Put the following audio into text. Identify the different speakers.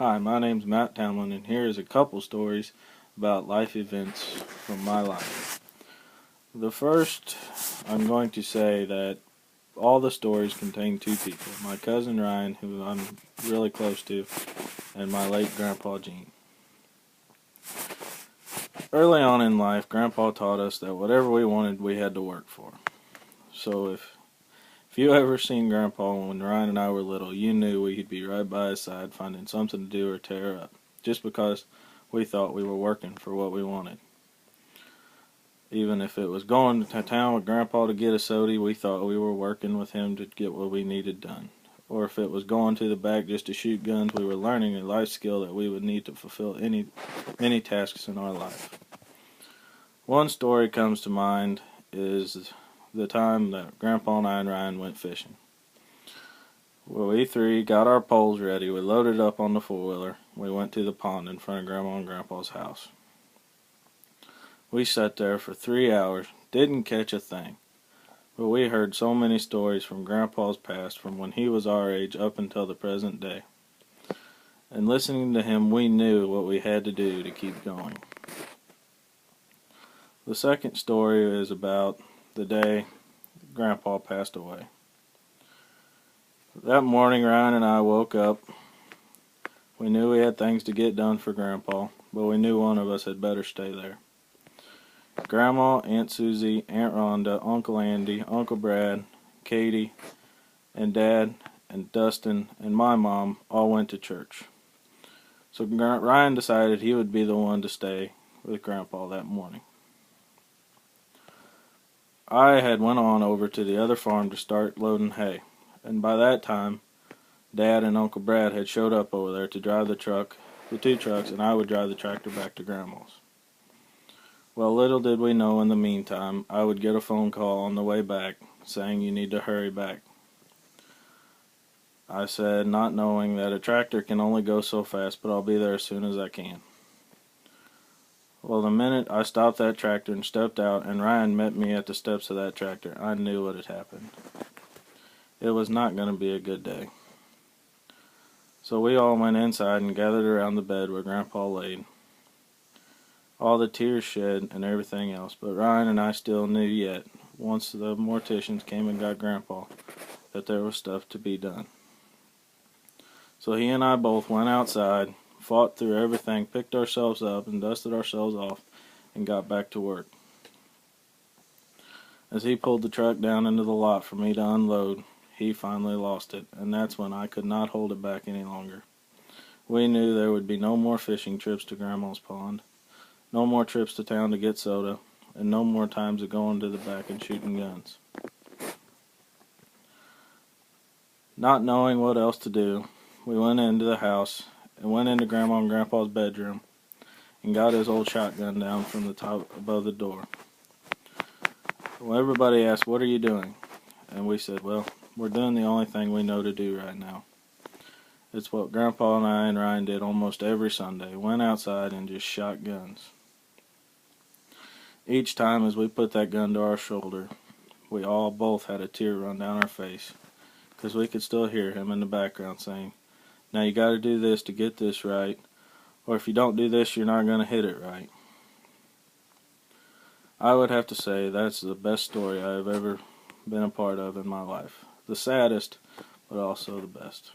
Speaker 1: Hi, my name's Matt Tamlin, and here is a couple stories about life events from my life. The first, I'm going to say that all the stories contain two people, my cousin Ryan, who I'm really close to, and my late Grandpa Gene. Early on in life, Grandpa taught us that whatever we wanted, we had to work for. So if you ever seen Grandpa when Ryan and I were little, you knew we'd be right by his side finding something to do or tear up, just because we thought we were working for what we wanted. Even if it was going to town with Grandpa to get a soda, we thought we were working with him to get what we needed done. Or if it was going to the back just to shoot guns, we were learning a life skill that we would need to fulfill many tasks in our life. One story comes to mind is the time that Grandpa and I and Ryan went fishing. Well, we three got our poles ready. We loaded up on the four-wheeler. We went to the pond in front of Grandma and Grandpa's house. We sat there for 3 hours, didn't catch a thing. But we heard so many stories from Grandpa's past from when he was our age up until the present day. And listening to him, we knew what we had to do to keep going. The second story is about the day Grandpa passed away. That morning, Ryan and I woke up. We knew we had things to get done for Grandpa, but we knew one of us had better stay there. Grandma, Aunt Susie, Aunt Rhonda, Uncle Andy, Uncle Brad, Katie, and Dad, and Dustin, and my mom all went to church. So Ryan decided he would be the one to stay with Grandpa that morning. I had went on over to the other farm to start loading hay, and by that time, Dad and Uncle Brad had showed up over there to drive the two trucks, and I would drive the tractor back to Grandma's. Well, little did we know in the meantime, I would get a phone call on the way back saying you need to hurry back. I said, not knowing that a tractor can only go so fast, but I'll be there as soon as I can. Well, the minute I stopped that tractor and stepped out and Ryan met me at the steps of that tractor, I knew what had happened. It was not going to be a good day. So we all went inside and gathered around the bed where Grandpa laid. All the tears shed and everything else, but Ryan and I still knew yet, once the morticians came and got Grandpa, that there was stuff to be done. So he and I both went outside, fought through everything, picked ourselves up and dusted ourselves off, and got back to work. As he pulled the truck down into the lot for me to unload, he finally lost it, and that's when I could not hold it back any longer. We knew there would be no more fishing trips to Grandma's pond, no more trips to town to get soda, and no more times of going to the back and shooting guns. Not knowing what else to do, we went into the house and went into Grandma and Grandpa's bedroom and got his old shotgun down from the top above the door. Well, everybody asked, "What are you doing?" And we said, "Well, we're doing the only thing we know to do right now. It's what Grandpa and I and Ryan did almost every Sunday, went outside and just shot guns." Each time as we put that gun to our shoulder, we all both had a tear run down our face, because we could still hear him in the background saying, "Now you got to do this to get this right, or if you don't do this, you're not going to hit it right." I would have to say that's the best story I have ever been a part of in my life. The saddest, but also the best.